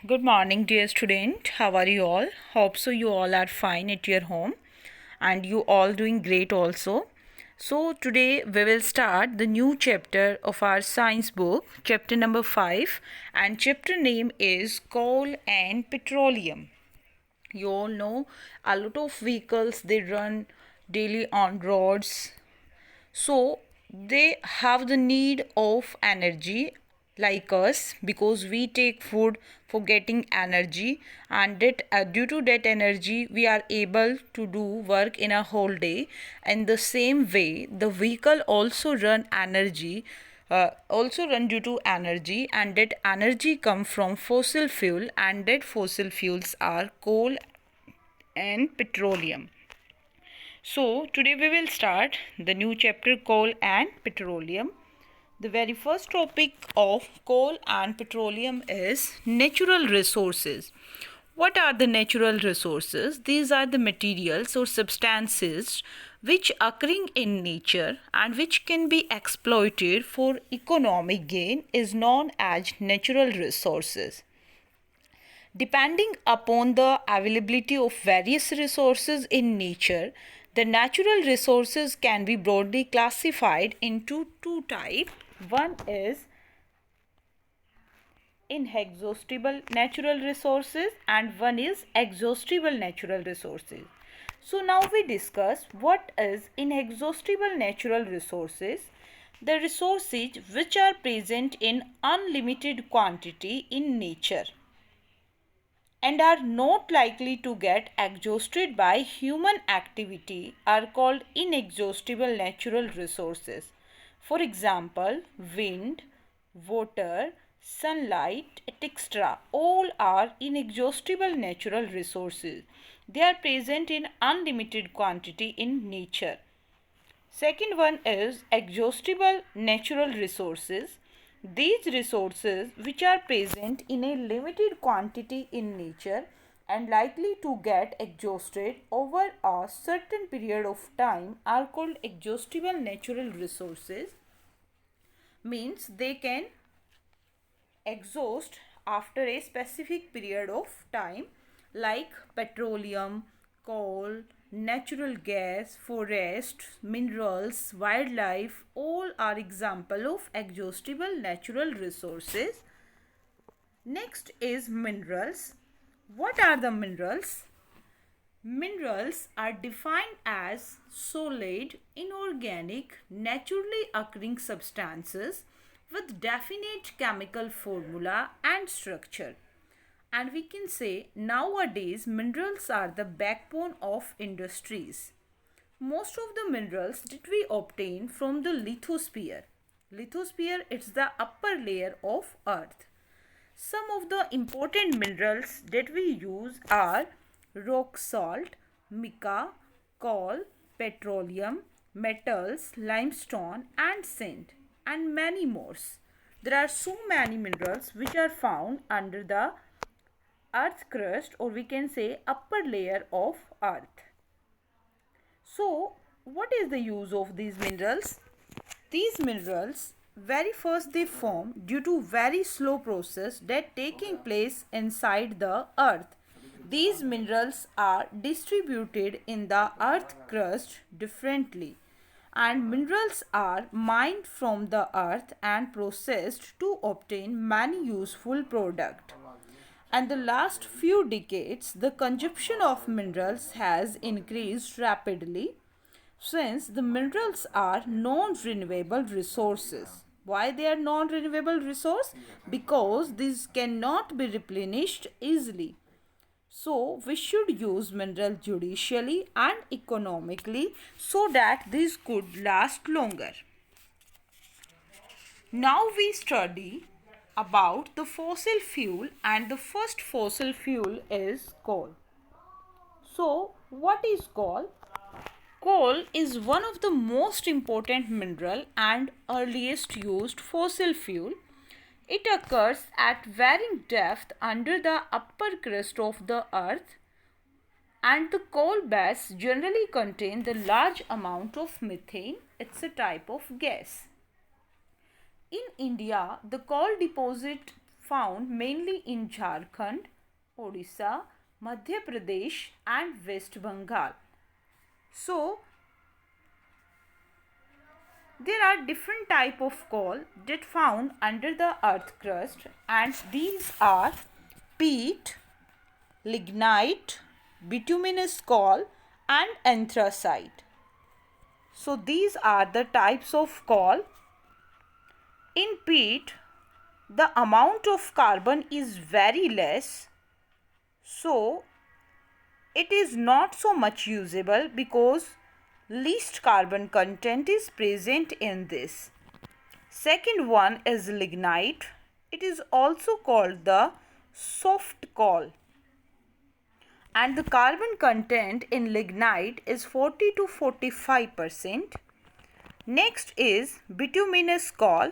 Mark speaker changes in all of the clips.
Speaker 1: Good morning, dear student. How are you all? Hope so you all are fine at your home and you all doing great also. So today we will start the new chapter of our science book, chapter number 5, and chapter name is Coal and Petroleum. You all know a lot of vehicles they run daily on roads, so they have the need of energy like us because we take food for getting energy, and that due to that energy we are able to do work in a whole day. And the same way the vehicle also run due to energy, and that energy come from fossil fuel, and that fossil fuels are coal and petroleum. So, today we will start the new chapter, Coal and Petroleum. The very first topic of coal and petroleum is natural resources. What are the natural resources? These are the materials or substances which occurring in nature and which can be exploited for economic gain is known as natural resources. Depending upon the availability of various resources in nature, the natural resources can be broadly classified into two types. One is inexhaustible natural resources and one is exhaustible natural resources. So now we discuss what is inexhaustible natural resources. The resources which are present in unlimited quantity in nature and are not likely to get exhausted by human activity are called inexhaustible natural resources. For example, wind, water, sunlight, etc. all are inexhaustible natural resources. They are present in unlimited quantity in nature. Second one is exhaustible natural resources. These resources which are present in a limited quantity in nature and likely to get exhausted over a certain period of time are called exhaustible natural resources. Means they can exhaust after a specific period of time, like petroleum, coal, natural gas, forests, minerals, wildlife, all are example of exhaustible natural resources. Next is minerals. What are the minerals? Minerals are defined as solid, inorganic, naturally occurring substances with definite chemical formula and structure. And we can say nowadays minerals are the backbone of industries. Most of the minerals that we obtain from the lithosphere. Lithosphere is the upper layer of earth. Some of the important minerals that we use are rock salt, mica, coal, petroleum, metals, limestone and sand, and many more. There are so many minerals which are found under the earth crust, or we can say upper layer of earth. So, what is the use of these minerals? These minerals very first they form due to very slow process that taking place inside the earth. These minerals are distributed in the earth crust differently, and minerals are mined from the earth and processed to obtain many useful products. And the last few decades the consumption of minerals has increased rapidly since the minerals are non-renewable resources. Why they are non-renewable resource? Because these cannot be replenished easily. So we should use mineral judicially and economically so that these could last longer. Now we study about the fossil fuel, and the first fossil fuel is coal. So what is coal? Coal is one of the most important mineral and earliest used fossil fuel. It occurs at varying depth under the upper crust of the earth, and the coal beds generally contain the large amount of methane. It's a type of gas. In India, the coal deposit found mainly in Jharkhand, Odisha, Madhya Pradesh and West Bengal. So, there are different type of coal that found under the earth crust, and these are peat, lignite, bituminous coal and anthracite. So these are the types of coal. In peat, the amount of carbon is very less, so it is not so much usable because least carbon content is present in this. Second one is lignite. It is also called the soft coal, and the carbon content in lignite is 40 to 45%. Next is bituminous coal,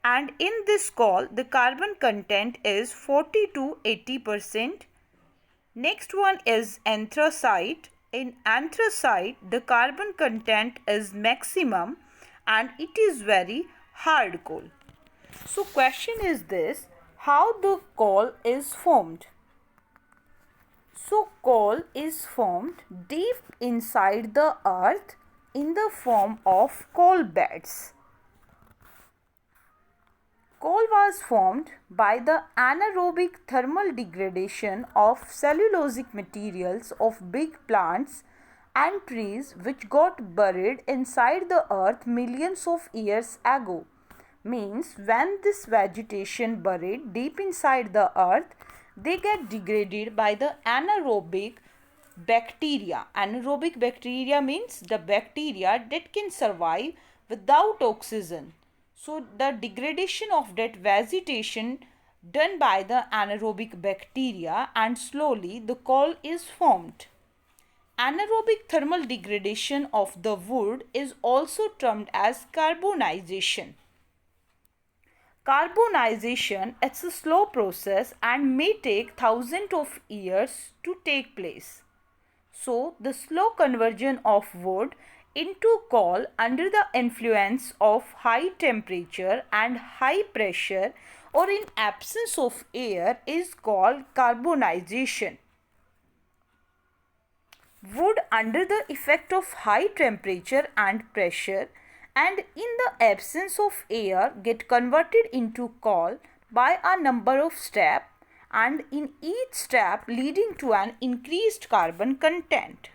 Speaker 1: and in this coal the carbon content is 40 to 80%. Next one is anthracite. In anthracite the carbon content is maximum and it is very hard coal. So question is this: how the coal is formed? So coal is formed deep inside the earth in the form of coal beds. Coal was formed by the anaerobic thermal degradation of cellulosic materials of big plants and trees which got buried inside the earth millions of years ago. Means when this vegetation buried deep inside the earth, they get degraded by the anaerobic bacteria. Anaerobic bacteria means the bacteria that can survive without oxygen. So the degradation of that vegetation done by the anaerobic bacteria, and slowly the coal is formed. Anaerobic thermal degradation of the wood is also termed as carbonization. Carbonization is a slow process and may take thousands of years to take place. So the slow conversion of wood into coal under the influence of high temperature and high pressure or in absence of air is called carbonization. Wood under the effect of high temperature and pressure and in the absence of air get converted into coal by a number of steps, and in each step leading to an increased carbon content.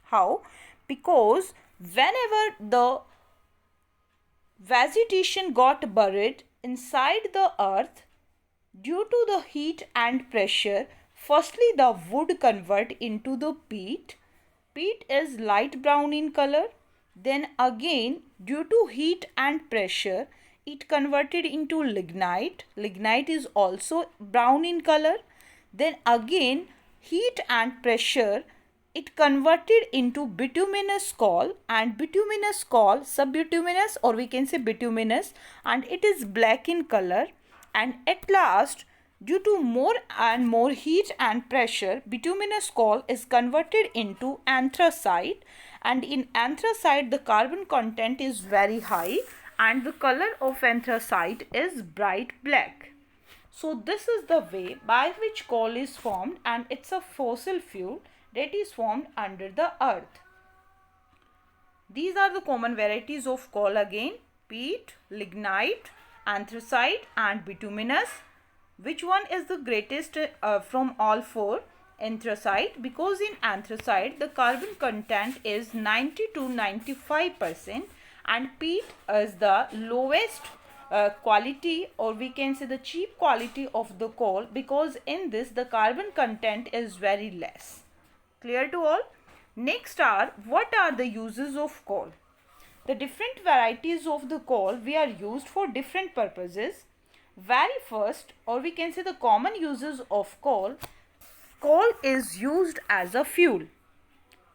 Speaker 1: How? Because whenever the vegetation got buried inside the earth, due to the heat and pressure, firstly the wood convert into the peat. Peat is light brown in color. Then again, due to heat and pressure, it converted into lignite. Lignite is also brown in color. Then again, heat and pressure, it converted into bituminous coal, and bituminous coal, subbituminous or we can say bituminous, and it is black in color. And at last, due to more and more heat and pressure, bituminous coal is converted into anthracite, and in anthracite the carbon content is very high and the color of anthracite is bright black. So this is the way by which coal is formed, and it's a fossil fuel that is formed under the earth. These are the common varieties of coal again: peat, lignite, anthracite and bituminous. Which one is the greatest from all four? Anthracite, because in anthracite the carbon content is 90 to 95%, and peat is the lowest quality, or we can say the cheap quality of the coal, because in this the carbon content is very less. Clear to all? Next are, what are the uses of coal? The different varieties of the coal we are used for different purposes. Very first, or we can say the common uses of coal, coal is used as a fuel.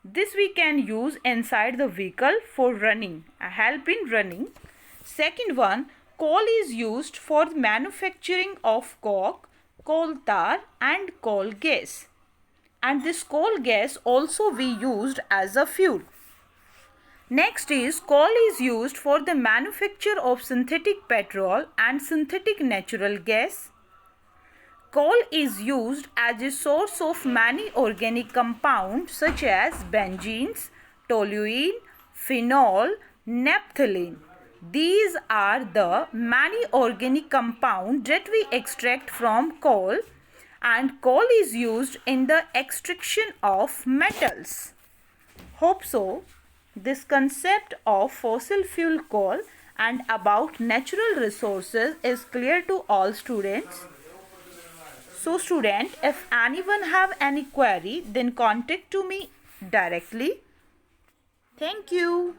Speaker 1: This we can use inside the vehicle for running, help in running. Second one, coal is used for the manufacturing of coke, coal tar and coal gas. And this coal gas also we used as a fuel. Next is, coal is used for the manufacture of synthetic petrol and synthetic natural gas. Coal is used as a source of many organic compounds such as benzenes, toluene, phenol, naphthalene. These are the many organic compounds that we extract from coal, and coal is used in the extraction of metals. Hope so. This concept of fossil fuel coal and about natural resources is clear to all students. So student, if anyone have any query, then contact to me directly. Thank you.